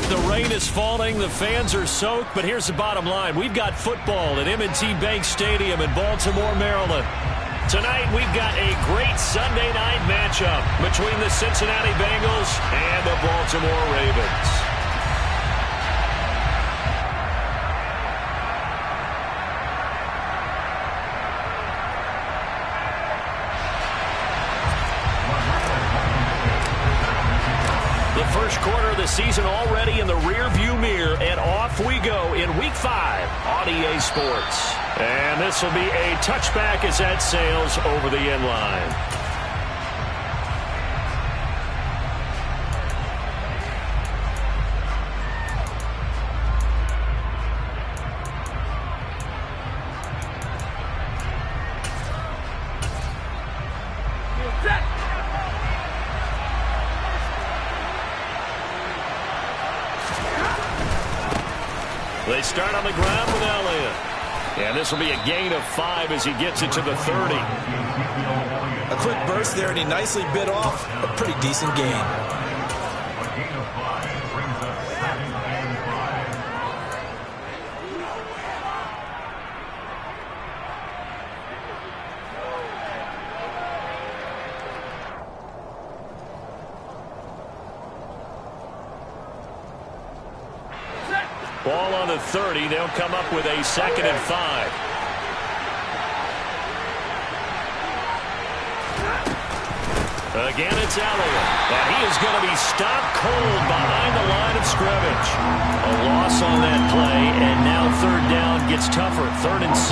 The rain is falling, the fans are soaked, but here's the bottom line. We've got football at M&T Bank Stadium in Baltimore, Maryland. Tonight we've got a great Sunday night matchup between the Cincinnati Bengals and the Baltimore Ravens. The first quarter of the season already in the rear-view mirror, and off we go in Week 5 on EA Sports. And this will be a touchback as that sails over the end line. They start on the ground with Elliott. And this will be a gain of 5 as he gets it to the 30. A quick burst there, and he nicely bit off a pretty decent gain. A gain of 5 brings us 2nd and 5. Ball on the 30. They'll come up with a 2nd and 5. Again, it's Elliott. And he is going to be stopped cold behind the line of scrimmage. A loss on that play, and now 3rd down gets tougher. 3rd and 6.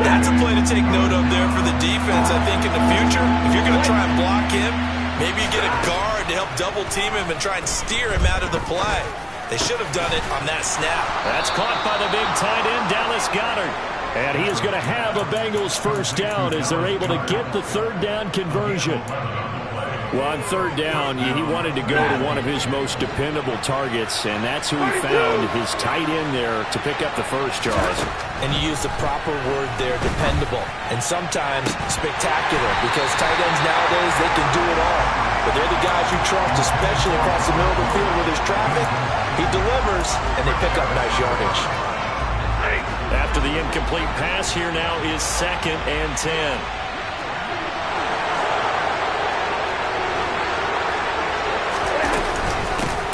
That's a play to take note of there for the defense. I think in the future, if you're going to try and block him, maybe you get a guard to help double team him and try and steer him out of the play. They should have done it on that snap. That's caught by the big tight end, Dallas Goedert. And he is going to have a Bengals 1st down as they're able to get the 3rd down conversion. Well, on 3rd down, he wanted to go to one of his most dependable targets, and that's who he found, his tight end there, to pick up the first, Charles. And you use the proper word there, dependable, and sometimes spectacular, because tight ends nowadays, they can do it all. But they're the guys you trust, especially across the middle of the field where there's traffic. He delivers, and they pick up nice yardage. After the incomplete pass, here now is 2nd and 10.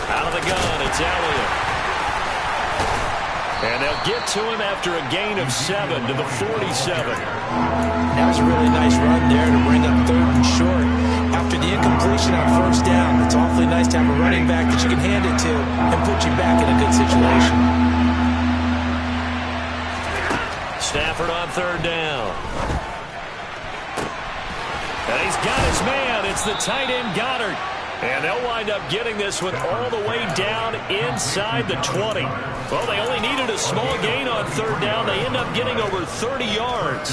Out of the gun, it's Elliott. And they'll get to him after a gain of 7 to the 47. That was a really nice run there to bring up 3rd and short. After the incompletion on 1st down, it's awfully nice to have a running back that you can hand it to and put you back in a good situation. Stafford on 3rd down. And he's got his man. It's the tight end Goedert. And they'll wind up getting this one all the way down inside the 20. Well, they only needed a small gain on 3rd down. They end up getting over 30 yards.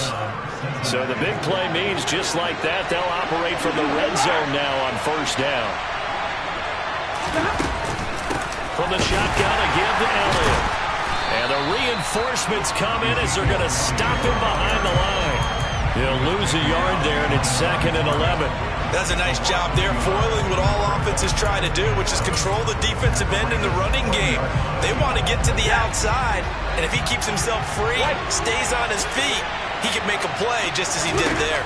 So the big play means just like that, they'll operate from the red zone now on 1st down. From the shotgun, a give to Elliott. And the reinforcements come in as they're going to stop him behind the line. He'll lose a yard there, and it's 2nd and 11. That's a nice job there, foiling what all offenses try to do, which is control the defensive end in the running game. They want to get to the outside, and if he keeps himself free, stays on his feet, he can make a play just as he did there.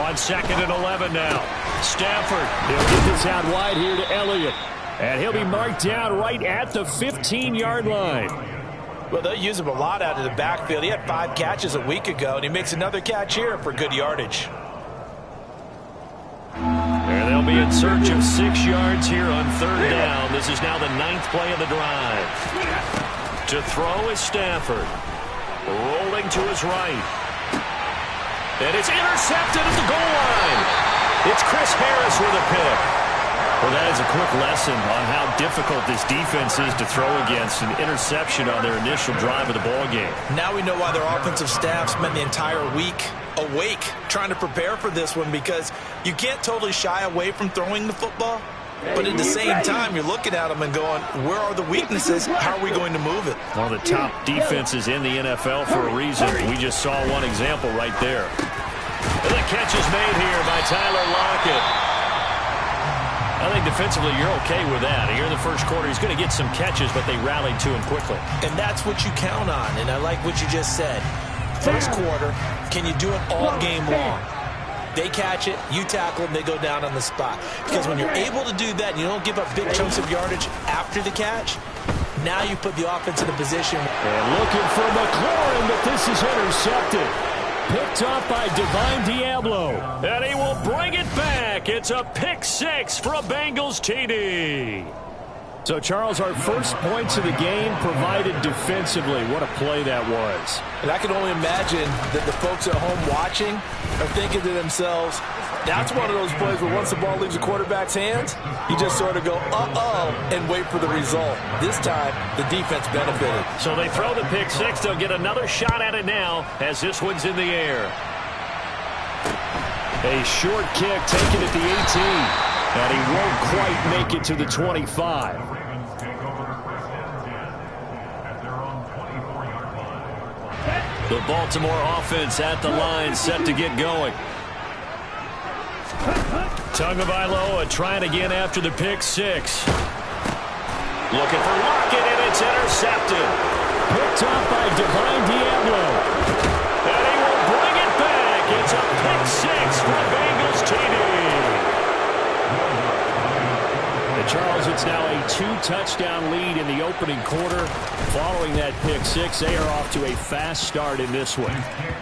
On 2nd and 11 now. Stafford, he'll get this out wide here to Elliott. And he'll be marked down right at the 15-yard line. Well, they'll use him a lot out of the backfield. He had 5 catches a week ago, and he makes another catch here for good yardage. And they'll be in search of 6 yards here on 3rd down. This is now the 9th play of the drive. To throw is Stafford. Rolling to his right. And it's intercepted at the goal line. It's Chris Harris with a pick. Well, that is a quick lesson on how difficult this defense is to throw against. An interception on their initial drive of the ball game. Now we know why their offensive staff spent the entire week awake trying to prepare for this one, because you can't totally shy away from throwing the football. But at the same time, you're looking at them and going, where are the weaknesses? How are we going to move it? One of the top defenses in the NFL for a reason. We just saw one example right there. And the catch is made here by Tyler Lockett. I think defensively you're okay with that. Here in the first quarter, he's going to get some catches, but they rallied to him quickly. And that's what you count on, and I like what you just said. First quarter, can you do it all game long? They catch it, you tackle them, they go down on the spot. Because when you're able to do that and you don't give up big chunks of yardage after the catch, now you put the offense in a position. And looking for McLaurin, but this is intercepted. Picked off by Divine Diablo. And he will bring it back. It's a pick six for a Bengals TD. So, Charles, our first points of the game provided defensively. What a play that was. And I can only imagine that the folks at home watching are thinking to themselves, that's one of those plays where once the ball leaves the quarterback's hands, you just sort of go, uh-oh, and wait for the result. This time, the defense benefited. So they throw the pick six. They'll get another shot at it now as this one's in the air. A short kick taken at the 18. And he won't quite make it to the 25. The Baltimore offense at the line, set to get going. Tagovailoa trying again after the pick six. Looking for Lockett, and it's intercepted. Picked off by Divine Diablo. And he will bring it back. It's a pick six for Bengals TD. Charles, it's now a 2-touchdown lead in the opening quarter. Following that pick six, they are off to a fast start in this one.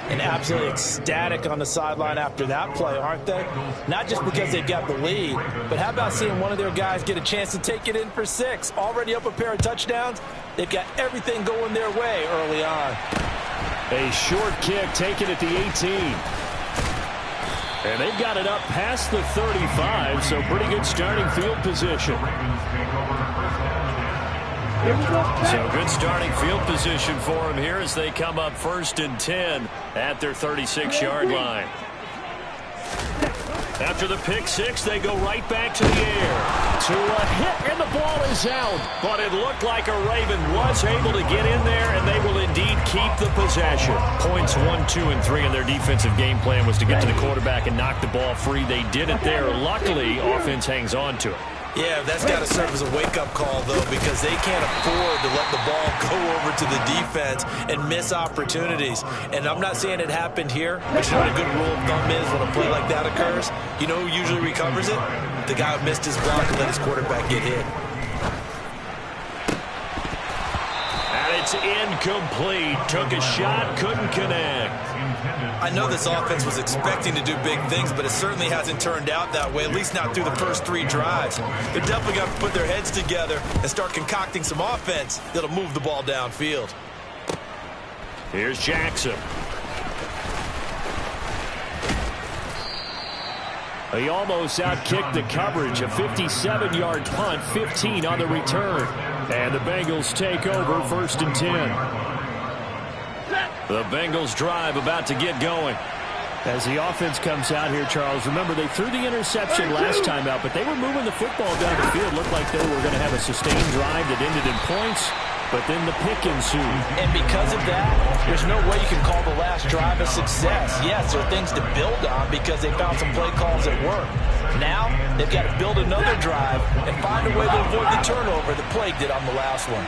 And absolutely ecstatic on the sideline after that play, aren't they? Not just because they've got the lead, but how about seeing one of their guys get a chance to take it in for six? Already up a pair of touchdowns. They've got everything going their way early on. A short kick taken at the 18. And they've got it up past the 35, so pretty good starting field position. So good starting field position for them here as they come up 1st and 10 at their 36-yard line. After the pick six, they go right back to the air. To a hit, and the ball is out. But it looked like a Raven was able to get in there, and they will indeed keep the possession. Points 1, 2, and 3 in their defensive game plan was to get to the quarterback and knock the ball free. They did it there. Luckily, offense hangs on to it. Yeah, that's got to serve as a wake-up call, though, because they can't afford to let the ball go over to the defense and miss opportunities. And I'm not saying it happened here, but you know what a good rule of thumb is when a play like that occurs? You know who usually recovers it? The guy who missed his block and let his quarterback get hit. And it's incomplete. Took a shot, couldn't connect. I know this offense was expecting to do big things, but it certainly hasn't turned out that way, at least not through the first 3 drives. They're definitely got to put their heads together and start concocting some offense that'll move the ball downfield. Here's Jackson. He almost outkicked the coverage. A 57-yard punt, 15 on the return. And the Bengals take over 1st and 10. The Bengals drive about to get going. As the offense comes out here, Charles, remember they threw the interception last time out, but they were moving the football down the field. Looked like they were going to have a sustained drive that ended in points, but then the pick ensued. And because of that, there's no way you can call the last drive a success. Yes, there are things to build on because they found some play calls that work. Now, they've got to build another drive and find a way to avoid the turnover that plagued it on the last one.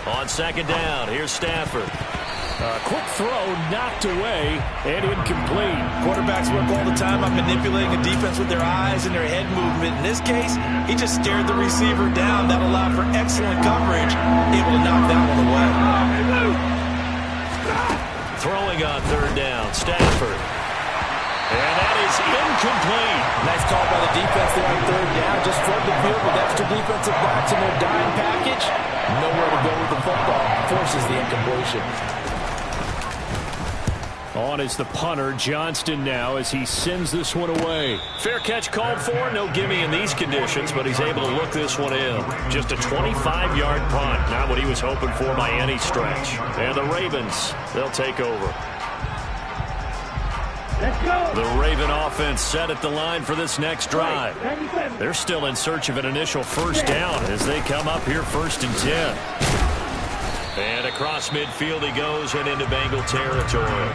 On 2nd down, here's Stafford. A quick throw knocked away and incomplete. Quarterbacks work all the time on manipulating a defense with their eyes and their head movement. In this case, he just stared the receiver down. That allowed for excellent coverage, able to knock that one away. Throwing on 3rd down, Stafford. And that is incomplete. Nice call by the defense there on 3rd down. Just flood the field with extra defensive backs in their dime package. Nowhere to go with the football. Forces the incompletion. On is the punter, Johnston now, as he sends this one away. Fair catch called for. No gimme in these conditions, but he's able to look this one in. Just a 25-yard punt. Not what he was hoping for by any stretch. And the Ravens, they'll take over. The Raven offense set at the line for this next drive. They're still in search of an initial 1st down as they come up here 1st and 10. And across midfield he goes and into Bengal territory.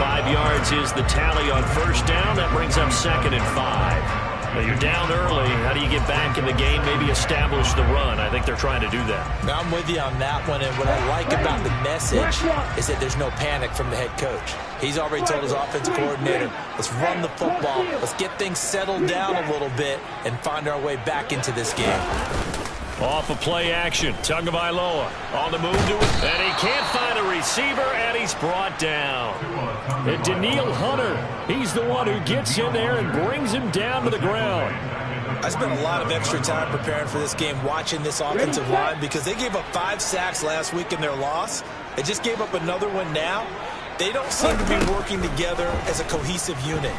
5 yards is the tally on first down. That brings up 2nd and 5. Now you're down early. How do you get back in the game, maybe establish the run? I think they're trying to do that. Now, I'm with you on that one, and what I like about the message is that there's no panic from the head coach. He's already told his offensive coordinator, let's run the football, let's get things settled down a little bit and find our way back into this game. Off of play action, Tagovailoa on the move to it, and he can't find a receiver, and he's brought down. And Daniil Hunter, he's the one who gets in there and brings him down to the ground. I spent a lot of extra time preparing for this game, watching this offensive line, because they gave up 5 sacks last week in their loss. They just gave up another one now. They don't seem to be working together as a cohesive unit.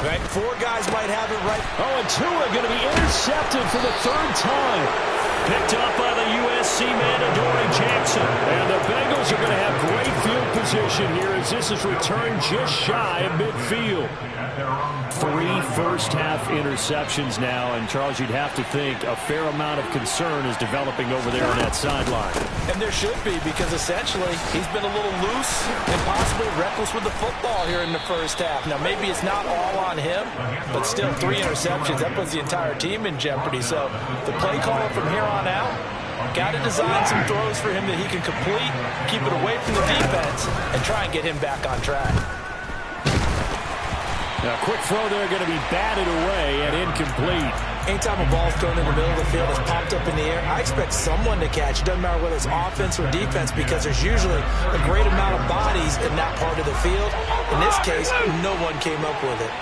Right? 4 guys might have it right. Oh, and Tua going to be intercepted for the 3rd time. Picked up by the USC man, Adoree Jackson. And the Bengals are going to have great field position here as this is returned just shy of midfield. 3 first-half interceptions now, and Charles, you'd have to think a fair amount of concern is developing over there on that sideline. And there should be, because essentially he's been a little loose and possibly reckless with the football here in the first half. Now, maybe it's not all on him, but still 3 interceptions. That puts the entire team in jeopardy. So the play caller from here on out got to design some throws for him that he can complete, keep it away from the defense, and try and get him back on track. Now, quick throw there going to be batted away and incomplete. Anytime a ball's thrown in the middle of the field, it's popped up in the air, I expect someone to catch. It doesn't matter whether it's offense or defense, because there's usually a great amount of bodies in that part of the field. In this case, no one came up with it.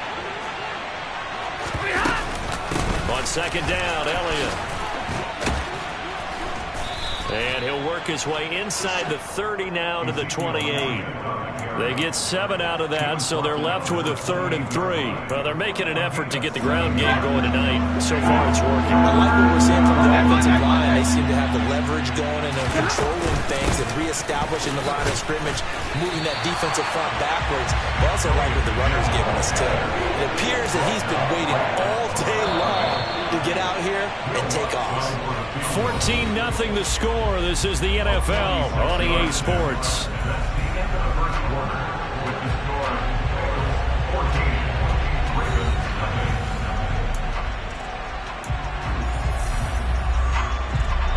On 2nd down, Elliott. And he'll work his way inside the 30 now to the 28. They get 7 out of that, so they're left with a 3rd and 3. Well, they're making an effort to get the ground game going tonight. So far, it's working. I like what we're seeing from the offensive line. They seem to have the leverage going, and they're controlling things and reestablishing the line of scrimmage, moving that defensive front backwards. They also like what the runner's giving us, too. It appears that he's been waiting all day long to get out here and take off. 14-0 the score. This is the NFL on EA Sports.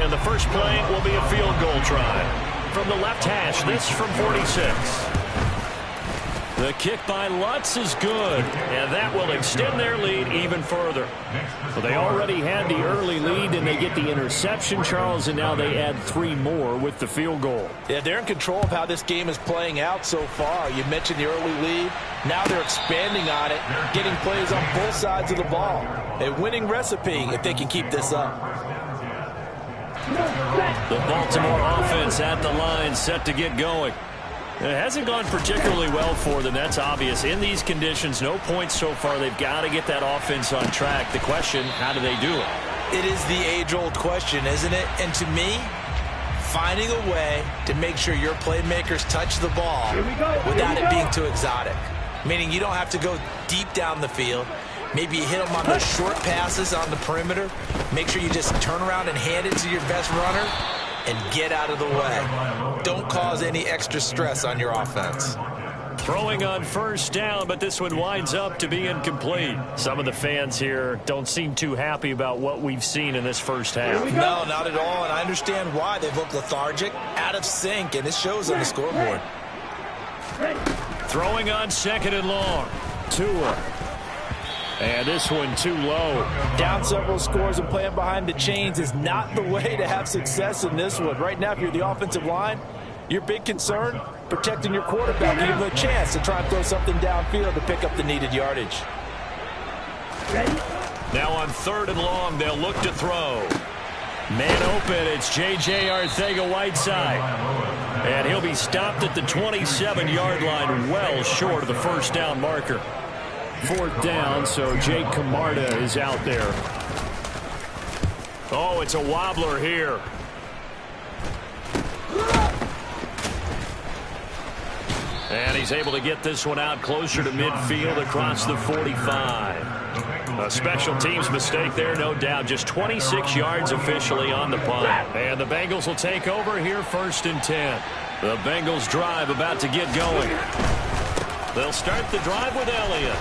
And the first play will be a field goal try. From the left hash, this from 46. The kick by Lutz is good, and that will extend their lead even further. Well, they already had the early lead, and they get the interception, Charles, and now they add 3 more with the field goal. Yeah, they're in control of how this game is playing out so far. You mentioned the early lead. Now they're expanding on it, getting plays on both sides of the ball. A winning recipe if they can keep this up. The Baltimore offense at the line, set to get going. It hasn't gone particularly well for them, that's obvious. In these conditions, no points so far. They've got to get that offense on track. The question, how do they do it? It is the age-old question, isn't it? And to me, finding a way to make sure your playmakers touch the ball without it being too exotic. Meaning you don't have to go deep down the field. Maybe you hit them on those short passes on the perimeter. Make sure you just turn around and hand it to your best runner and get out of the way. Don't cause any extra stress on your offense. Throwing on first down, but this one winds up to be incomplete. Some of the fans here don't seem too happy about what we've seen in this first half. No, not at all, and I understand why. They've looked lethargic, out of sync, and it shows on the scoreboard. Throwing on 2nd and long. Tua. And this one too low. Down several scores and playing behind the chains is not the way to have success in this one. Right now, if you're the offensive line, your big concern, protecting your quarterback, give him a chance to try and throw something downfield to pick up the needed yardage. Now on 3rd and long, they'll look to throw. Man open, it's J.J. Arcega-Whiteside. And he'll be stopped at the 27-yard line, well short of the first down marker. 4th down, so Jake Camarda is out there. Oh, it's a wobbler here. And he's able to get this one out closer to midfield across the 45. A special teams mistake there, no doubt. Just 26 yards officially on the punt. And the Bengals will take over here 1st and 10. The Bengals drive about to get going. They'll start the drive with Elliott.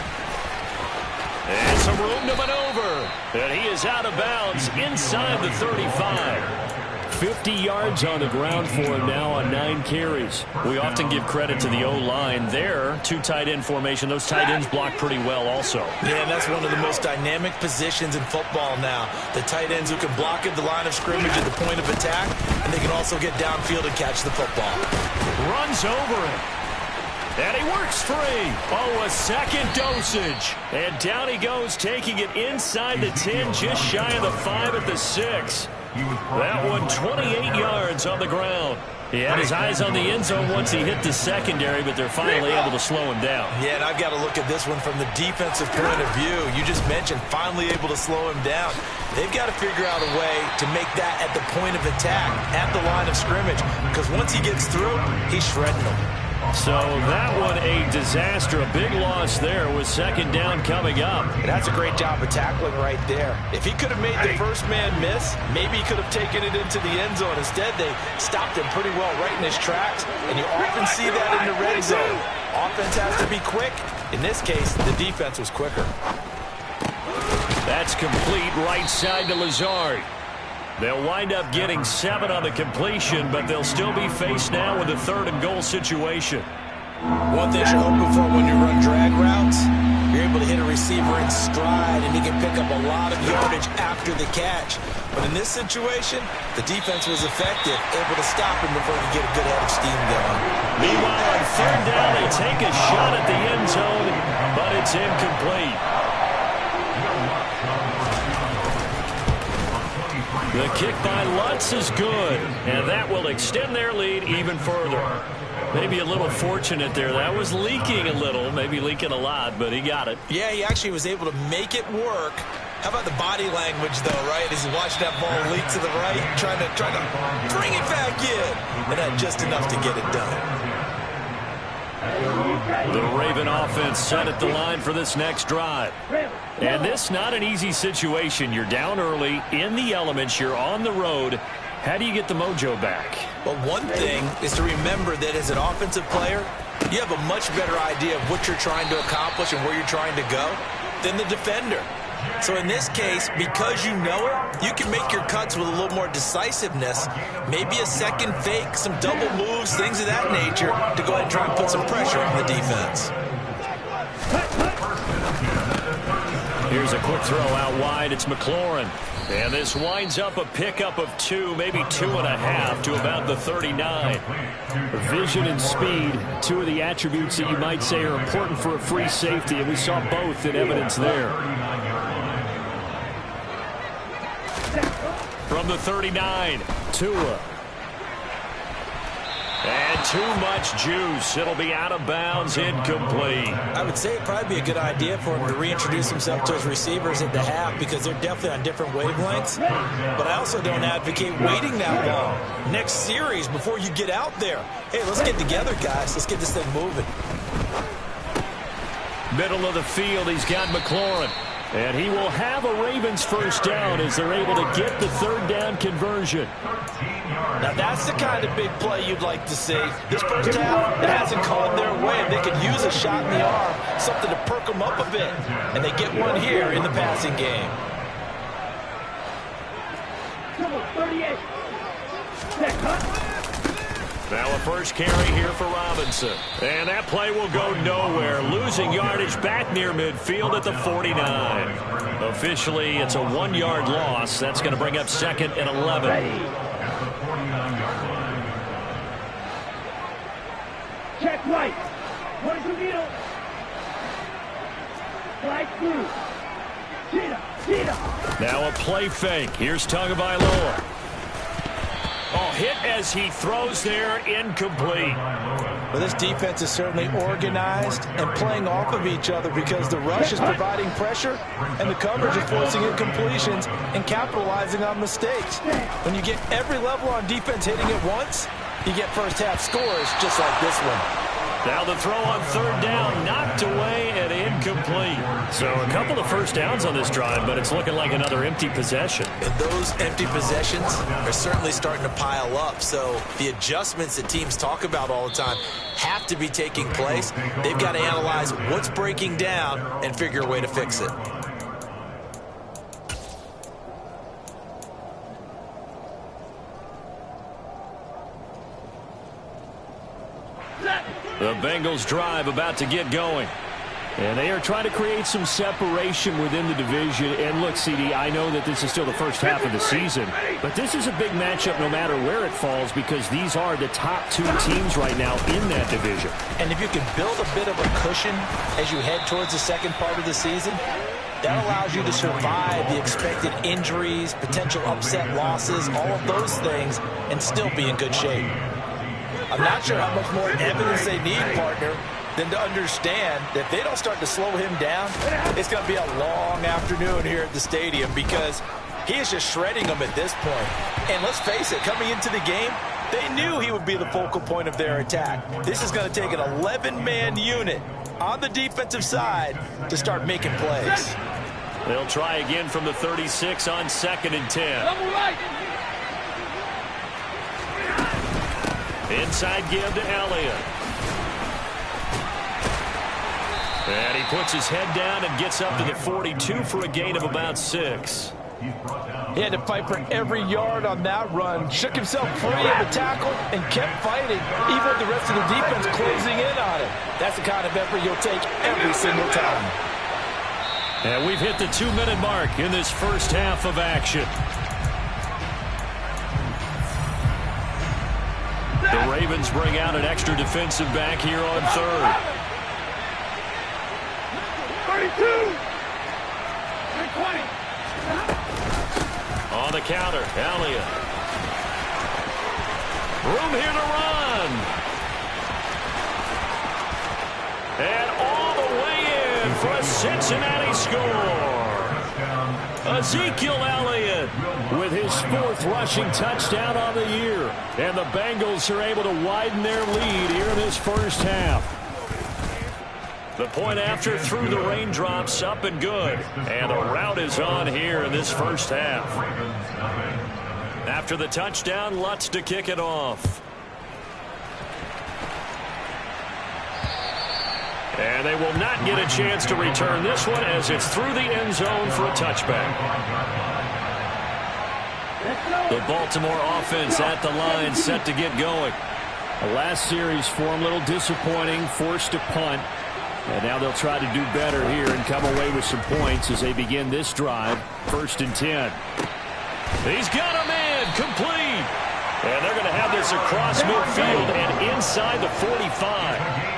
And some room to maneuver. And he is out of bounds inside the 35. 50 yards on the ground for him now on 9 carries. We often give credit to the O-line there. 2 tight end formation. Those tight ends block pretty well also. Yeah, and that's one of the most dynamic positions in football now. The tight ends who can block at the line of scrimmage at the point of attack, and they can also get downfield and catch the football. Runs over it. And he works free. Oh, a second dosage. And down he goes, taking it inside the 10, just shy of the 5 at the 6. That one 28 yards on the ground. He had his eyes on the end zone once he hit the secondary, but they're finally able to slow him down. Yeah, and I've got to look at this one from the defensive point of view. You just mentioned finally able to slow him down. They've got to figure out a way to make that at the point of attack, at the line of scrimmage, because once he gets through, he's shredding them. So that one a disaster. A big loss there with second down coming up. And that's a great job of tackling right there. If he could have made the first man miss, maybe he could have taken it into the end zone. Instead, they stopped him pretty well right in his tracks, and you often see that in the red zone. Offense has to be quick. In this case, the defense was quicker. That's complete right side to Lazard. They'll wind up getting 7 on the completion, but they'll still be faced now with a 3rd and goal situation. One thing you're hoping for when you run drag routes, you're able to hit a receiver in stride, and he can pick up a lot of yardage after the catch. But in this situation, the defense was effective, able to stop him before he could get a good head of steam going. Meanwhile, on 3rd down, they take a shot at the end zone, but it's incomplete. The kick by Lutz is good, and that will extend their lead even further. Maybe a little fortunate there. That was leaking a little, maybe leaking a lot, but he got it. Yeah, he actually was able to make it work. How about the body language, though, right? As he watched that ball leak to the right, trying to bring it back in, and had just enough to get it done. The Raven offense set at the line for this next drive. And this not an easy situation. You're down early, in the elements, you're on the road. How do you get the mojo back? Well, one thing is to remember that as an offensive player, you have a much better idea of what you're trying to accomplish and where you're trying to go than the defender. So in this case, because you know it, you can make your cuts with a little more decisiveness, maybe a second fake, some double moves, things of that nature, to go ahead and try and put some pressure on the defense. Here's a quick throw out wide. It's McLaurin. And this winds up a pickup of 2, maybe 2.5 to about the 39. Vision and speed, 2 of the attributes that you might say are important for a free safety, and we saw both in evidence there. From the 39, Tua. And too much juice. It'll be out of bounds, incomplete. I would say it'd probably be a good idea for him to reintroduce himself to his receivers at the half because they're definitely on different wavelengths. But I also don't advocate waiting that long. Next series before you get out there. Hey, let's get together, guys. Let's get this thing moving. Middle of the field, he's got McLaurin. And he will have a Ravens first down as they're able to get the 3rd down conversion. Now that's the kind of big play you'd like to see. This first half, it hasn't gone their way. They could use a shot in the arm, something to perk them up a bit. And they get one here in the passing game. Now a first carry here for Robinson. And that play will go nowhere. Losing yardage back near midfield at the 49. Officially, it's a 1-yard loss. That's going to bring up 2nd and 11. Check right. Where's the needle? Slide through. Now a play fake. Here's Tagovailoa. Oh, hit as he throws there, incomplete. Well, this defense is certainly organized and playing off of each other because the rush is providing pressure and the coverage is forcing incompletions and capitalizing on mistakes. When you get every level on defense hitting at once, you get first half scores just like this one. Now the throw on third down, knocked away and incomplete. So a couple of first downs on this drive, but it's looking like another empty possession. And those empty possessions are certainly starting to pile up. So the adjustments that teams talk about all the time have to be taking place. They've got to analyze what's breaking down and figure a way to fix it. The Bengals drive about to get going. And they are trying to create some separation within the division. And look, CD, I know that this is still the first half of the season, but this is a big matchup no matter where it falls because these are the top two teams right now in that division. And if you can build a bit of a cushion as you head towards the second part of the season, that allows you to survive the expected injuries, potential upset losses, all of those things, and still be in good shape. I'm not sure how much more evidence they need, partner, than to understand that if they don't start to slow him down, it's going to be a long afternoon here at the stadium because he is just shredding them at this point. And let's face it, coming into the game, they knew he would be the focal point of their attack. This is going to take an 11-man unit on the defensive side to start making plays. They'll try again from the 36 on 2nd and 10. Inside give to Elliott. And he puts his head down and gets up to the 42 for a gain of about 6. He had to fight for every yard on that run. Shook himself free of the tackle and kept fighting, even with the rest of the defense closing in on him. That's the kind of effort you'll take every single time. And we've hit the 2-minute mark in this first half of action. The Ravens bring out an extra defensive back here on third. 32. 20. On the counter, Elliott. Room here to run. And all the way in for a Cincinnati score. Ezekiel Elliott with his 4th rushing touchdown on the year. And the Bengals are able to widen their lead here in this first half. The point after through the raindrops, up and good. And the route is on here in this first half. After the touchdown, Lutz to kick it off. And they will not get a chance to return this one as it's through the end zone for a touchback. The Baltimore offense at the line set to get going. The last series for them, a little disappointing, forced to punt. And now they'll try to do better here and come away with some points as they begin this drive. 1st and 10. He's got him in, complete. And they're going to have this across midfield and inside the 45.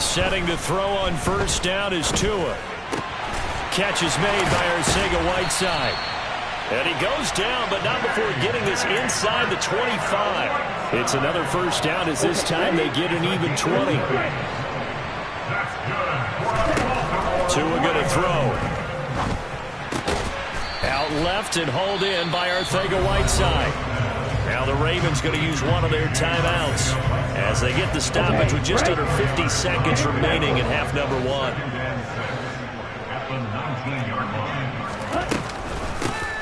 Setting to throw on first down is Tua. Catch is made by Arcega-Whiteside. And he goes down, but not before getting this inside the 25. It's another first down as this time they get an even 20. Tua going to throw. Out left and hauled in by Arcega-Whiteside. Now the Ravens going to use one of their timeouts as they get the stoppage with just under 50 seconds remaining in half number 1.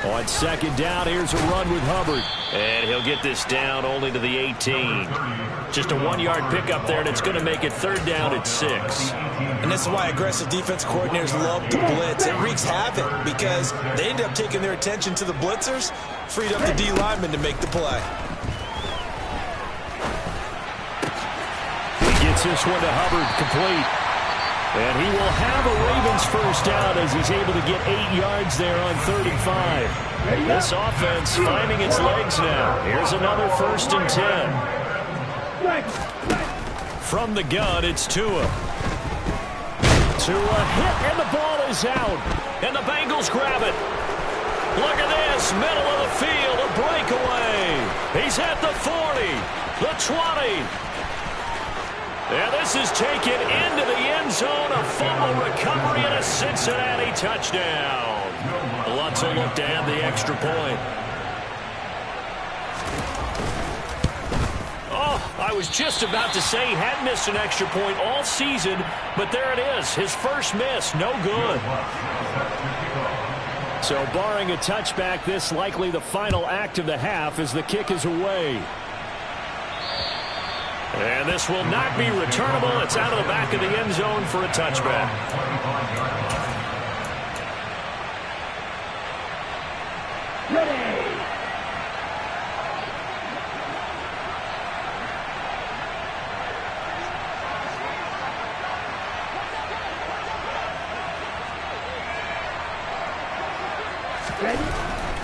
On 2nd down, here's a run with Hubbard. And he'll get this down only to the 18. Just a 1-yard pickup there, and it's going to make it 3rd down at 6. And this is why aggressive defense coordinators love to blitz. It wreaks havoc because they end up taking their attention to the blitzers, freed up the D lineman to make the play. He gets this one to Hubbard, complete. And he will have a Ravens first down as he's able to get 8 yards there on 35. This offense finding its legs now. Here's another 1st and 10. From the gun, it's Tua. Tua hit, and the ball is out. And the Bengals grab it. Look at this, middle of the field, a breakaway. He's at the 40, the 20. And this is taken into the end zone, a fumble recovery and a Cincinnati touchdown. Lutz will look to add the extra point. I was just about to say he had missed an extra point all season, but there it is. His first miss, no good. So barring a touchback, this likely the final act of the half as the kick is away. And this will not be returnable. It's out of the back of the end zone for a touchback. Ready.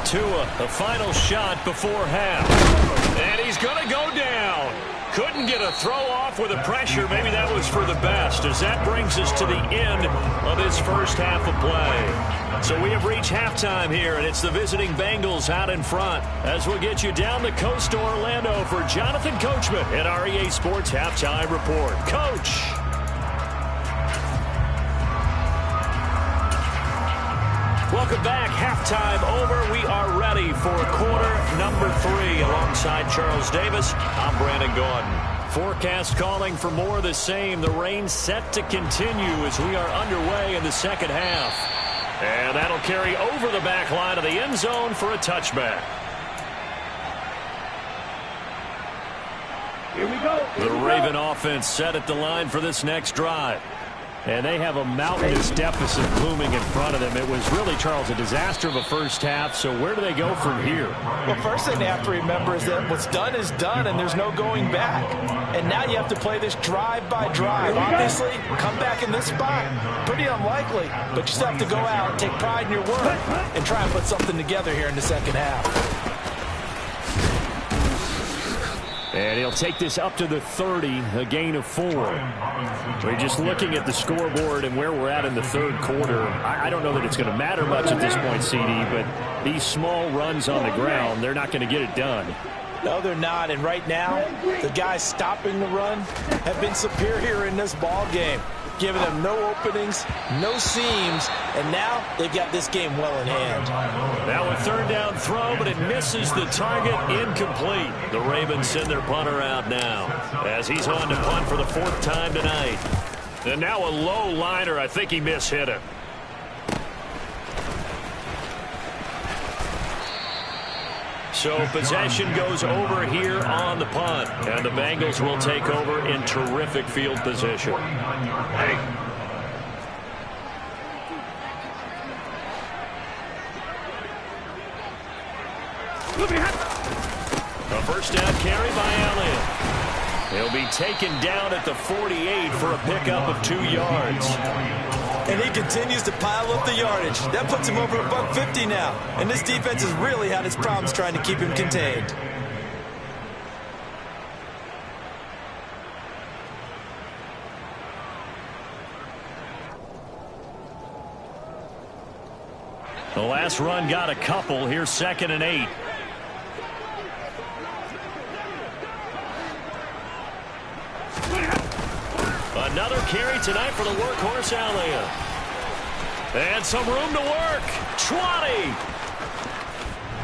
Tua, the final shot before half. And he's going to go down. Couldn't get a throw off with the pressure. Maybe that was for the best, as that brings us to the end of his first half of play. So we have reached halftime here, and it's the visiting Bengals out in front. As we'll get you down the coast to Orlando for Jonathan Coachman at REA Sports Halftime Report. Coach. Welcome back. Halftime over. We are ready for quarter number 3 alongside Charles Davis. I'm Brandon Gordon. Forecast calling for more of the same. The rain set to continue as we are underway in the second half. And that'll carry over the back line of the end zone for a touchback. Here we go. The Raven offense set at the line for this next drive. And they have a mountainous deficit looming in front of them. It was really, Charles, a disaster of a first half. So where do they go from here? Well, first thing they have to remember is that what's done is done, and there's no going back. And now you have to play this drive by drive. Obviously, come back in this spot, pretty unlikely. But you still have to go out, take pride in your work, and try and put something together here in the second half. And he'll take this up to the 30, a gain of 4. We're just looking at the scoreboard and where we're at in the third quarter. I don't know that it's going to matter much at this point, CD, but these small runs on the ground, they're not going to get it done. No, they're not. And right now, the guys stopping the run have been superior in this ball game, giving them no openings, no seams, and now they've got this game well in hand. Now a third down throw, but it misses the target, incomplete. The Ravens send their punter out now as he's on to punt for the 4th time tonight. And now a low liner. I think he mishit it. So possession goes over here on the punt, and the Bengals will take over in terrific field position. A first down carry by Elliott. He'll be taken down at the 48 for a pickup of 2 yards. And he continues to pile up the yardage. That puts him over $150 now. And this defense has really had its problems trying to keep him contained. The last run got a couple. Here's 2nd and 8. Another carry tonight for the workhorse Elliott. And some room to work. 20.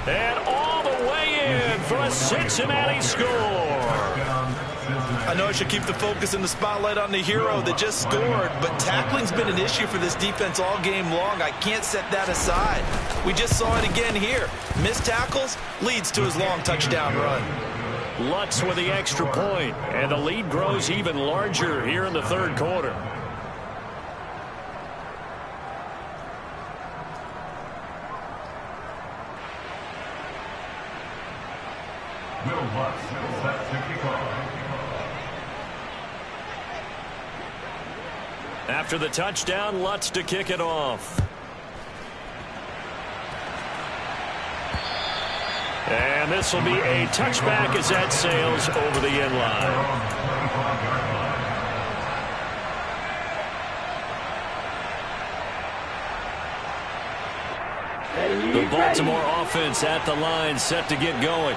And all the way in for a Cincinnati score. I know I should keep the focus and the spotlight on the hero that just scored, but tackling's been an issue for this defense all game long. I can't set that aside. We just saw it again here. Missed tackles leads to his long touchdown run. Lutz with the extra point, and the lead grows even larger here in the third quarter. After the touchdown, Lutz to kick it off. And this will be a touchback as that sails over the end line. The Baltimore offense at the line, set to get going.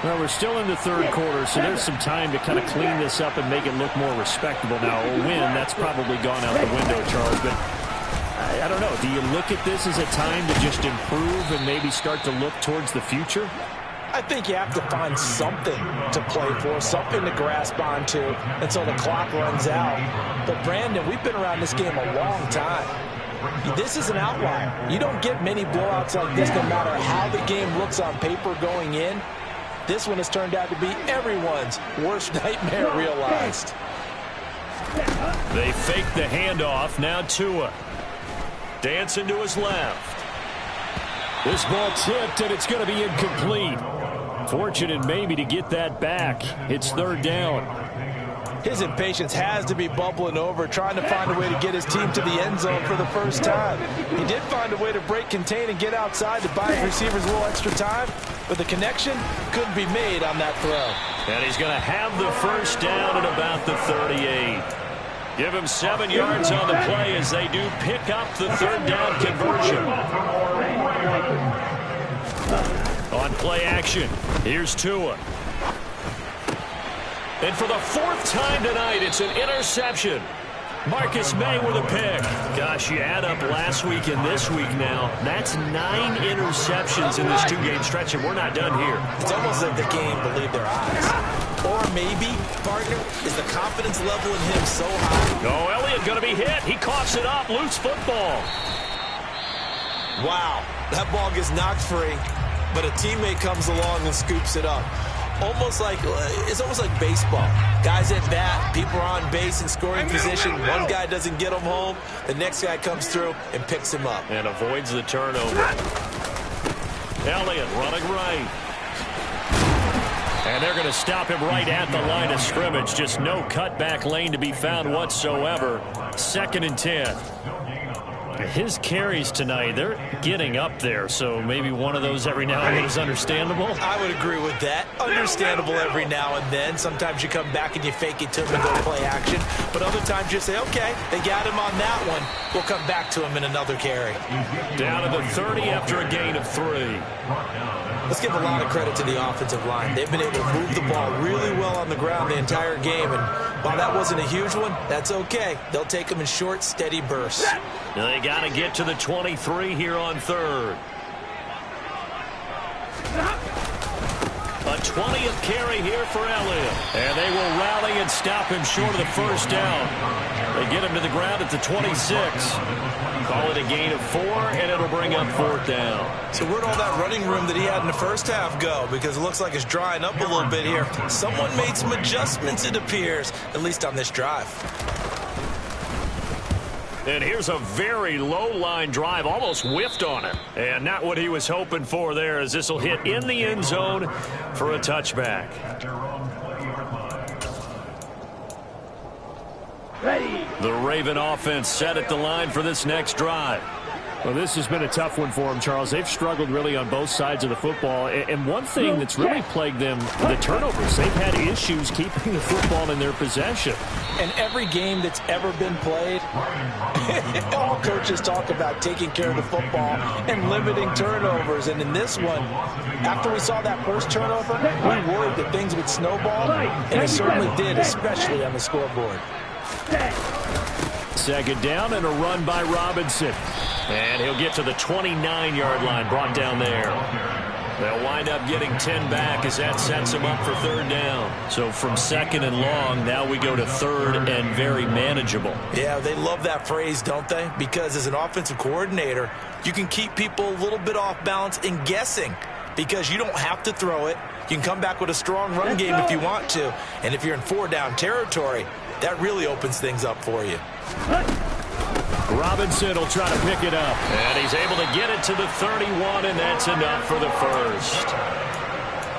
Well, we're still in the third quarter, so there's some time to kind of clean this up and make it look more respectable. Now, a win, that's probably gone out the window, Charles, but I don't know. Do you look at this as a time to just improve and maybe start to look towards the future? I think you have to find something to play for, something to grasp onto until the clock runs out. But, Brandon, we've been around this game a long time. This is an outlier. You don't get many blowouts like this no matter how the game looks on paper going in. This one has turned out to be everyone's worst nightmare realized. They fake the handoff. Now Tua. Dancing to his left. This ball tipped, and it's going to be incomplete. Fortunate maybe to get that back. It's third down. His impatience has to be bubbling over, trying to find a way to get his team to the end zone for the first time. He did find a way to break contain and get outside to buy his receivers a little extra time, but the connection couldn't be made on that throw. And he's going to have the first down at about the 38. Give him 7 yards on the play as they do pick up the third down conversion. On play action, here's Tua. And for the 4th time tonight, it's an interception. Marcus May with a pick. Gosh, you add up last week and this week now. That's 9 interceptions in this 2-game stretch, and we're not done here. It's almost like they can't believe their eyes. Or maybe, partner, is the confidence level in him so high? Oh, Elliott going to be hit. He coughs it up. Loose football. Wow, that ball gets knocked free, but a teammate comes along and scoops it up. It's almost like baseball. Guys at bat, people are on base in scoring position. One guy doesn't get him home. The next guy comes through and picks him up. And avoids the turnover. Elliott running right. And they're going to stop him right at the line of scrimmage. Just no cutback lane to be found whatsoever. 2nd and 10. His carries tonight, they're getting up there, so maybe one of those every now and then is understandable. I would agree with that. Understandable every now and then. Sometimes you come back and you fake it to him and go play action. But other times you say, okay, they got him on that one. We'll come back to him in another carry. Down to the 30 after a gain of 3. Let's give a lot of credit to the offensive line. They've been able to move the ball really well on the ground the entire game. And while that wasn't a huge one, that's okay. They'll take them in short, steady bursts. Now they got to get to the 23 here on 3rd. A 20th carry here for Elliott. And they will rally and stop him short of the first down. They get him to the ground at the 26. Call it a gain of 4, and it'll bring up 4th down. So where'd all that running room that he had in the first half go? Because it looks like it's drying up a little bit here. Someone made some adjustments, it appears, at least on this drive. And here's a very low-line drive, almost whiffed on it. And not what he was hoping for there, as this will hit in the end zone for a touchback. Ready. The Raven offense set at the line for this next drive. Well, this has been a tough one for them, Charles. They've struggled really on both sides of the football. And one thing that's really plagued them, the turnovers. They've had issues keeping the football in their possession. And every game that's ever been played, all coaches talk about taking care of the football and limiting turnovers. And in this one, after we saw that first turnover, we worried that things would snowball, and it certainly did, especially on the scoreboard. 2nd down and a run by Robinson. And he'll get to the 29-yard line, brought down there. They'll wind up getting 10 back as that sets them up for 3rd down. So from 2nd and long, now we go to 3rd and very manageable. Yeah, they love that phrase, don't they? Because as an offensive coordinator, you can keep people a little bit off balance and guessing, because you don't have to throw it. You can come back with a strong run game if you want to. And if you're in 4-down territory, that really opens things up for you. Robinson will try to pick it up. And he's able to get it to the 31, and that's enough for the first.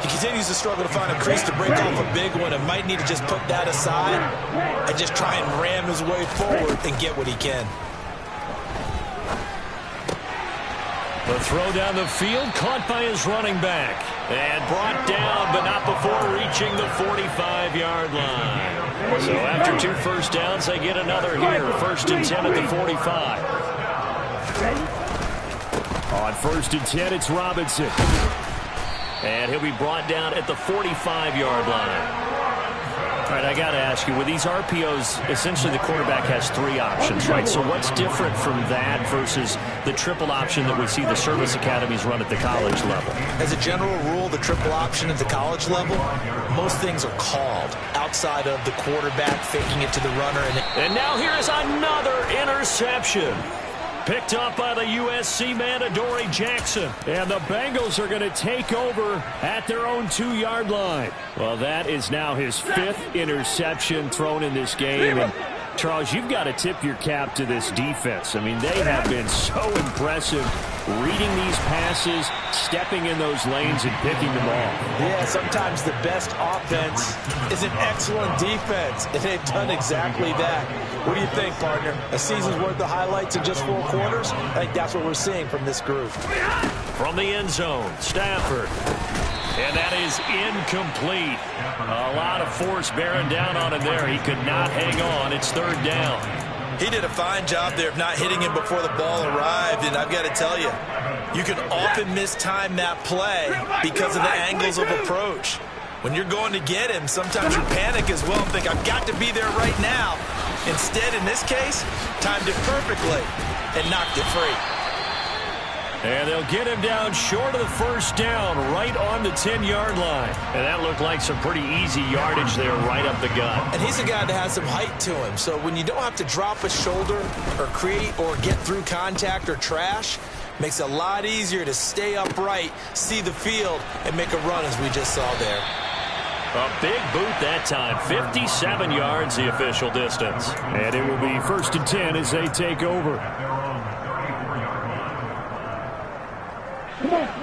He continues to struggle to find a crease to break off a big one and might need to just put that aside and just try and ram his way forward and get what he can. The throw down the field, caught by his running back. And brought down, but not before reaching the 45-yard line. So after 2 first downs, they get another here. 1st and 10 at the 45. On 1st and 10, it's Robinson. And he'll be brought down at the 45-yard line. All right, I got to ask you, with these RPOs, essentially the quarterback has 3 options, right? So what's different from that versus the triple option that we see the service academies run at the college level? As a general rule, the triple option at the college level, most things are called outside of the quarterback faking it to the runner. And now here is another interception. Picked up by the USC man, Adoree Jackson. And the Bengals are going to take over at their own 2-yard line. Well, that is now his 5th interception thrown in this game. And Charles, you've got to tip your cap to this defense. I mean, they have been so impressive reading these passes, stepping in those lanes, and picking them off. Yeah, sometimes the best offense is an excellent defense, and they've done exactly that. What do you think, partner? A season's worth of highlights in just 4 quarters? I think that's what we're seeing from this group. From the end zone, Stafford. And that is incomplete. A lot of force bearing down on him there. He could not hang on. It's 3rd down. He did a fine job there of not hitting him before the ball arrived, and I've got to tell you, you can often mistime that play because of the angles of approach. When you're going to get him, sometimes you panic as well and think, I've got to be there right now. Instead, in this case, timed it perfectly and knocked it free. And they'll get him down short of the 1st down, right on the 10-yard line. And that looked like some pretty easy yardage there right up the gut. And he's a guy that has some height to him, so when you don't have to drop a shoulder or create or get through contact or trash, makes it a lot easier to stay upright, see the field, and make a run as we just saw there. A big boot that time, 57 yards the official distance. And it will be 1st and 10 as they take over.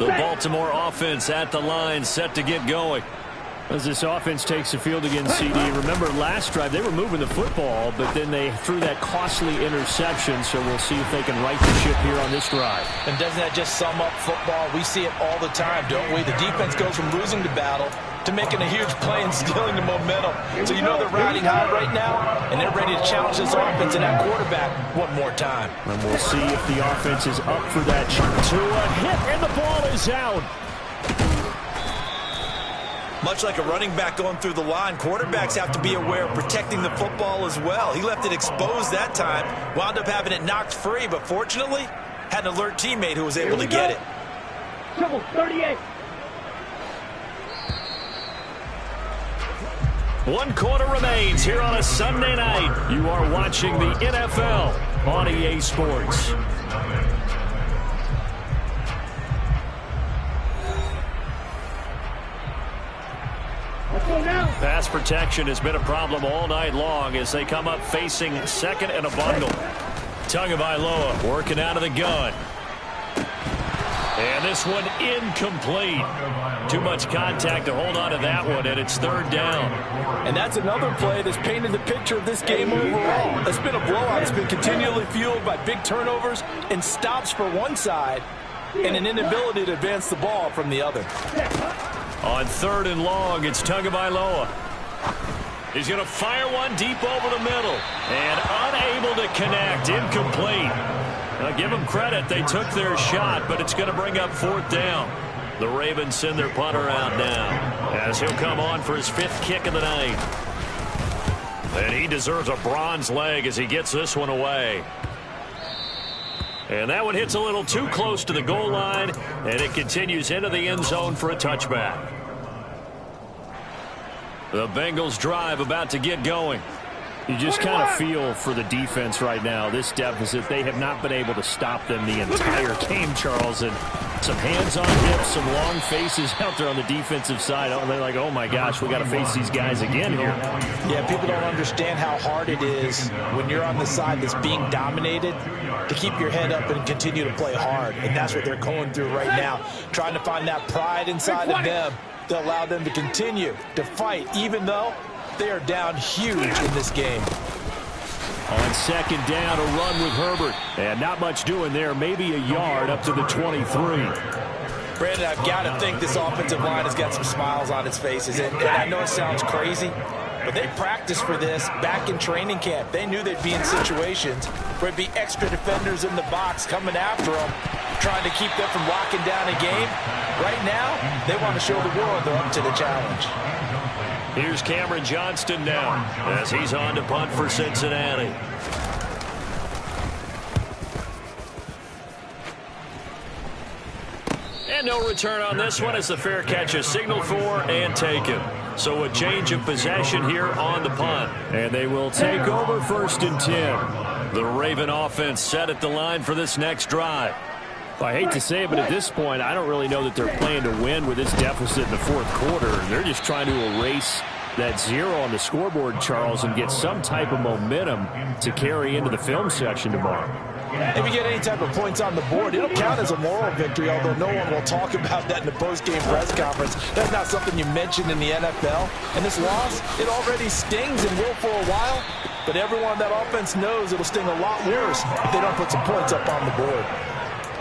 The Baltimore offense at the line, set to get going. As this offense takes the field again, CD, remember last drive they were moving the football, but then they threw that costly interception, so we'll see if they can right the ship here on this drive. And doesn't that just sum up football? We see it all the time, don't we? The defense goes from losing the battle to making a huge play and stealing the momentum. So you know they're riding high right now, and they're ready to challenge this offense and that quarterback one more time. And we'll see if the offense is up for that chance. To a hit, and the ball is out. Much like a running back going through the line, quarterbacks have to be aware of protecting the football as well. He left it exposed that time, wound up having it knocked free, but fortunately, had an alert teammate who was able to get it. Triple 38. 1 quarter remains here on a Sunday night. You are watching the NFL on EA Sports. Pass protection has been a problem all night long as they come up facing 2nd and a bundle. Tagovailoa working out of the gun. And this one incomplete. Too much contact to hold on to that one, and it's 3rd down. And that's another play that's painted the picture of this game overall. It's been a blowout. It's been continually fueled by big turnovers and stops for one side and an inability to advance the ball from the other. On 3rd and long, it's Tagovailoa. He's going to fire one deep over the middle. And unable to connect. Incomplete. Now, give them credit. They took their shot, but it's going to bring up 4th down. The Ravens send their punter out now as he'll come on for his 5th kick of the night. And he deserves a bronze leg as he gets this one away. And that one hits a little too close to the goal line, and it continues into the end zone for a touchback. The Bengals drive about to get going. You just kind of feel for the defense right now, this deficit. They have not been able to stop them the entire game, Charles. And some hands on hips, some long faces out there on the defensive side. They're like, oh, my gosh, we got to face these guys again here. Yeah, people don't understand how hard it is when you're on the side that's being dominated to keep your head up and continue to play hard. And that's what they're going through right now, trying to find that pride inside of them to allow them to continue to fight, even though they are down huge in this game. On 2nd down, a run with Herbert. And not much doing there. Maybe a yard up to the 23. Brandon, I've got to think this offensive line has got some smiles on its faces. And I know it sounds crazy, but they practiced for this back in training camp. They knew they'd be in situations where it'd be extra defenders in the box coming after them, trying to keep them from locking down a game. Right now, they want to show the world they're up to the challenge. Here's Cameron Johnston now as he's on to punt for Cincinnati. And no return on this one as the fair catch is signaled for and taken. So a change of possession here on the punt. And they will take over 1st and 10. The Raven offense set at the line for this next drive. I hate to say it, but at this point, I don't really know that they're playing to win with this deficit in the 4th quarter. They're just trying to erase that 0 on the scoreboard, Charles, and get some type of momentum to carry into the film section tomorrow. If you get any type of points on the board, it'll count as a moral victory, although no one will talk about that in the post-game press conference. That's not something you mentioned in the NFL. And this loss, it already stings and will for a while, but everyone on that offense knows it'll sting a lot worse if they don't put some points up on the board.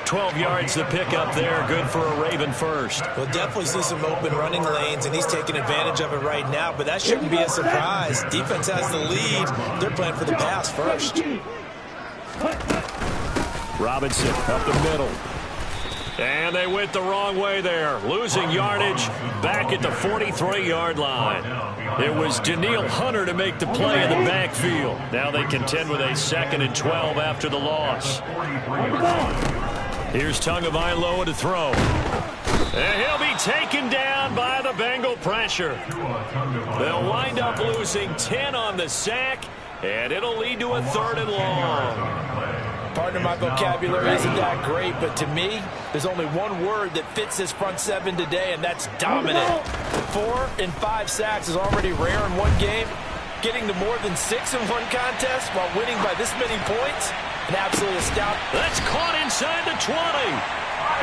12 yards to pick up there. Good for a Raven first. We'll definitely see some open running lanes, and he's taking advantage of it right now, but that shouldn't be a surprise. Defense has the lead. They're playing for the pass first. Robinson up the middle. And they went the wrong way there. Losing yardage back at the 43-yard line. It was Daniil Hunter to make the play in the backfield. Now they contend with a 2nd and 12 after the loss. Here's Tagovailoa to throw. And he'll be taken down by the Bengal pressure. They'll wind up losing 10 on the sack, and it'll lead to a 3rd and long. Partner, my vocabulary isn't that great, but to me, there's only one word that fits this front 7 today, and that's dominant. 4 and 5 sacks is already rare in one game. Getting to more than 6 in one contest while winning by this many points, an absolute astounding. That's caught inside the 20.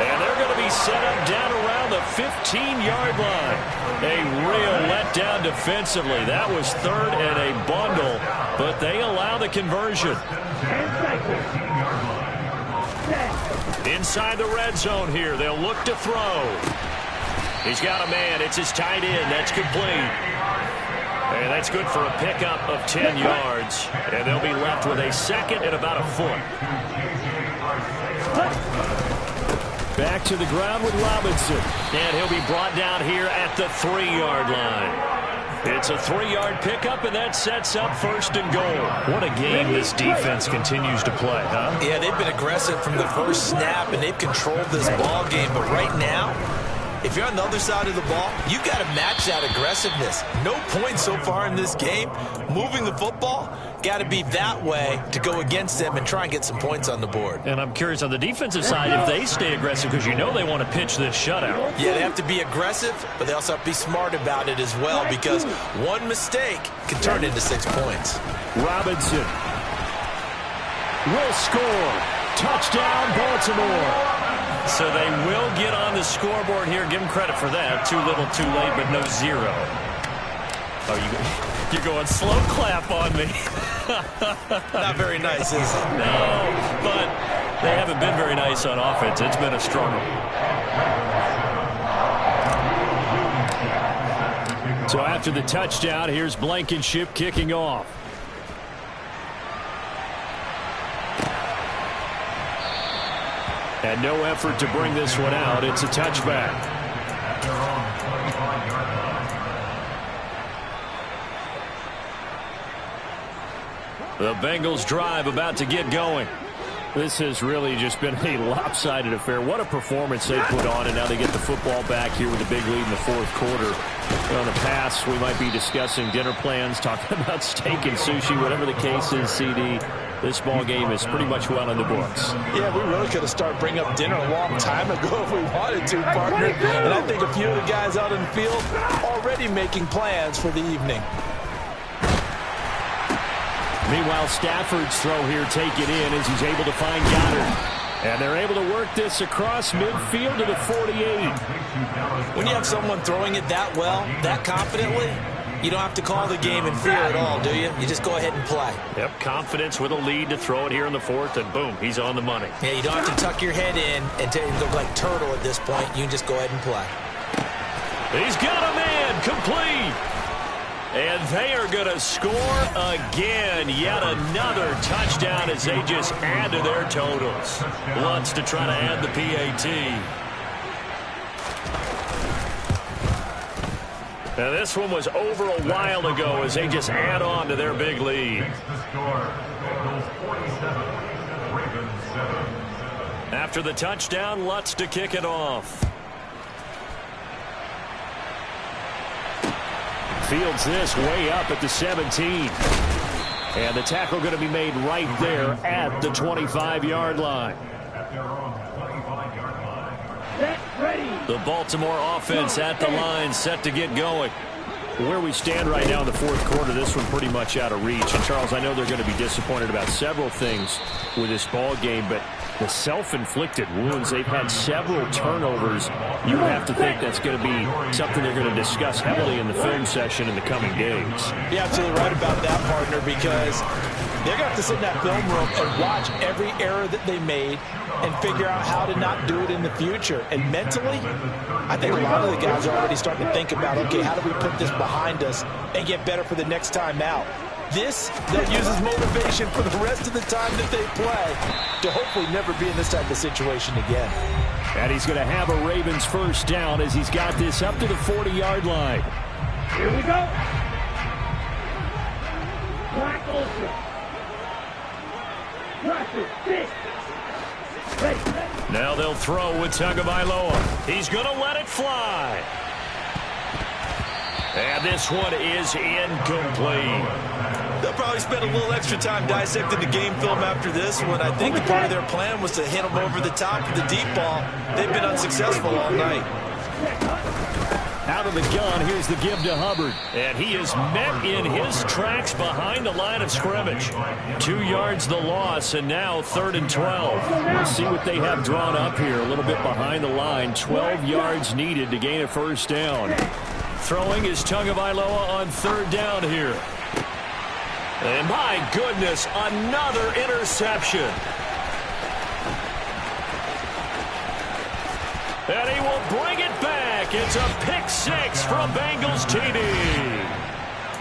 And they're going to be set up down around the 15-yard line. A real letdown defensively. That was 3rd and a bundle, but they allow the conversion. Inside the red zone here. They'll look to throw. He's got a man. It's his tight end. That's complete. And that's good for a pickup of 10 yards. And they'll be left with a 2nd and about a foot. Back to the ground with Robinson. And he'll be brought down here at the 3-yard line. It's a 3-yard pickup, and that sets up 1st and goal. What a game this defense continues to play, huh? Yeah, they've been aggressive from the first snap, and they've controlled this ball game. But right now, if you're on the other side of the ball, you got to match that aggressiveness. No points so far in this game. Moving the football, got to be that way to go against them and try and get some points on the board. And I'm curious on the defensive side if they stay aggressive, because you know they want to pitch this shutout. Yeah, they have to be aggressive, but they also have to be smart about it as well, because one mistake can turn into 6 points. Robinson will score. Touchdown, Baltimore. So they will get on the scoreboard here. Give them credit for that. Too little, too late, but no 0. Oh, you're going slow clap on me. Not very nice, is it? No, but they haven't been very nice on offense. It's been a struggle. So after the touchdown, here's Blankenship kicking off. And no effort to bring this one out. It's a touchback. The Bengals drive about to get going. This has really just been a lopsided affair. What a performance they put on, and now they get the football back here with a big lead in the 4th quarter. On the pass, we might be discussing dinner plans, talking about steak and sushi, whatever the case is, CD. This ball game is pretty much well in the books. Yeah, we really could have started bringing up dinner a long time ago if we wanted to, partner. And I think a few of the guys out in the field already making plans for the evening. Meanwhile, Stafford's throw here take it in as he's able to find Goddard. And they're able to work this across midfield to the 48. When you have someone throwing it that well, that confidently, you don't have to call the game in fear at all, do you? You just go ahead and play. Yep, confidence with a lead to throw it here in the 4th, and boom, he's on the money. Yeah, you don't have to tuck your head in and look like turtle at this point. You can just go ahead and play. He's got a man, complete. And they are going to score again. Yet another touchdown as they just add to their totals. Lutz to try to add the PAT. Now, this one was over a while ago as they just add on to their big lead. After the touchdown, Lutz to kick it off. Fields this way up at the 17. And the tackle going to be made right there at the 25-yard line. The Baltimore offense at the line, set to get going. Where we stand right now in the fourth quarter, this one pretty much out of reach. And, Charles, I know they're going to be disappointed about several things with this ball game, but the self-inflicted wounds, they've had several turnovers. You have to think that's going to be something they're going to discuss heavily in the film session in the coming days. You're absolutely right about that, partner, because they're going to have to sit in that film room and watch every error that they made and figure out how to not do it in the future. And mentally, I think a lot of the guys are already starting to think about, okay, how do we put this behind us and get better for the next time out? This, they'll use as motivation for the rest of the time that they play to hopefully never be in this type of situation again. And he's going to have a Ravens first down as he's got this up to the 40-yard line. Here we go. Black Ultra. Rush it. 6. Ready. Now they'll throw with Tagovailoa. He's going to let it fly. And this one is incomplete. They'll probably spend a little extra time dissecting the game film after this one. I think the part of their plan was to hit them over the top with the deep ball. They've been unsuccessful all night. Out of the gun, here's the give to Hubbard. And he is met in his tracks behind the line of scrimmage. 2 yards the loss, and now 3rd and 12. We'll see what they have drawn up here. A little bit behind the line. 12 yards needed to gain a first down. Throwing is Tagovailoa on 3rd down here. And my goodness, another interception. And he will bring it back. It's a pick 6 from Bengals TD.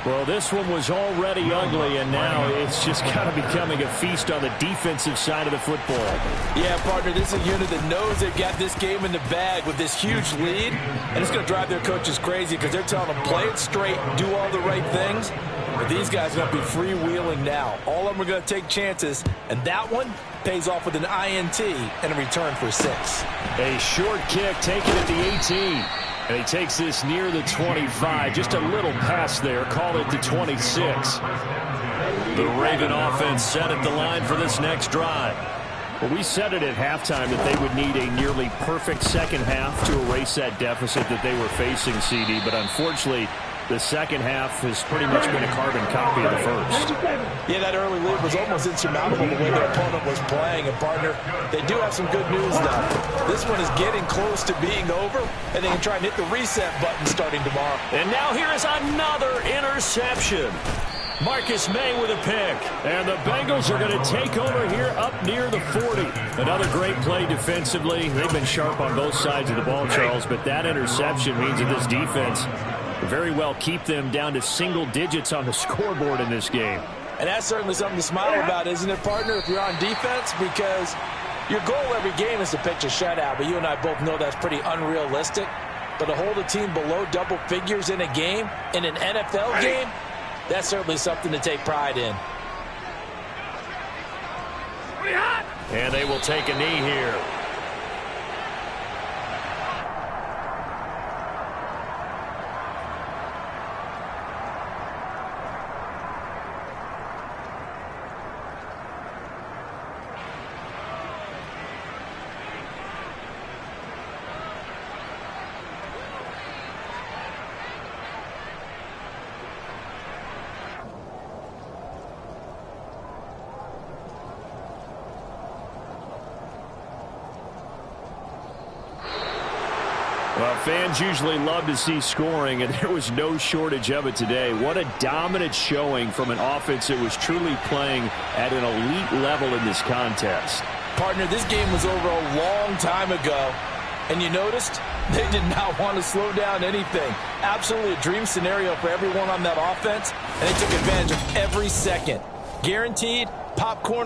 Well, this one was already ugly, and now it's just kind of becoming a feast on the defensive side of the football. Yeah, partner, this is a unit that knows they've got this game in the bag with this huge lead, and it's going to drive their coaches crazy because they're telling them play it straight, do all the right things. But these guys are going to be freewheeling now. All of them are going to take chances, and that one pays off with an INT and a return for 6. A short kick taken at the 18. And he takes this near the 25. Just a little pass there. Call it the 26. The Raven offense set at the line for this next drive. Well, we said it at halftime that they would need a nearly perfect second half to erase that deficit that they were facing, CD. But unfortunately, the second half has pretty much been a carbon copy of the first. Yeah, that early lead was almost insurmountable the way their opponent was playing. And, partner, they do have some good news now. This one is getting close to being over, and they can try and hit the reset button starting tomorrow. And now here is another interception. Marcus May with a pick. And the Bengals are going to take over here up near the 40. Another great play defensively. They've been sharp on both sides of the ball, Charles, but that interception means that this defense very well keep them down to single digits on the scoreboard in this game. And that's certainly something to smile about, isn't it, partner, if you're on defense? Because your goal every game is to pitch a shutout, but you and I both know that's pretty unrealistic. But to hold a team below double figures in a game, in an NFL game, that's certainly something to take pride in. And they will take a knee here. Well, fans usually love to see scoring, and there was no shortage of it today. What a dominant showing from an offense that was truly playing at an elite level in this contest. Partner, this game was over a long time ago, and you noticed they did not want to slow down anything. Absolutely a dream scenario for everyone on that offense, and they took advantage of every second. Guaranteed popcorn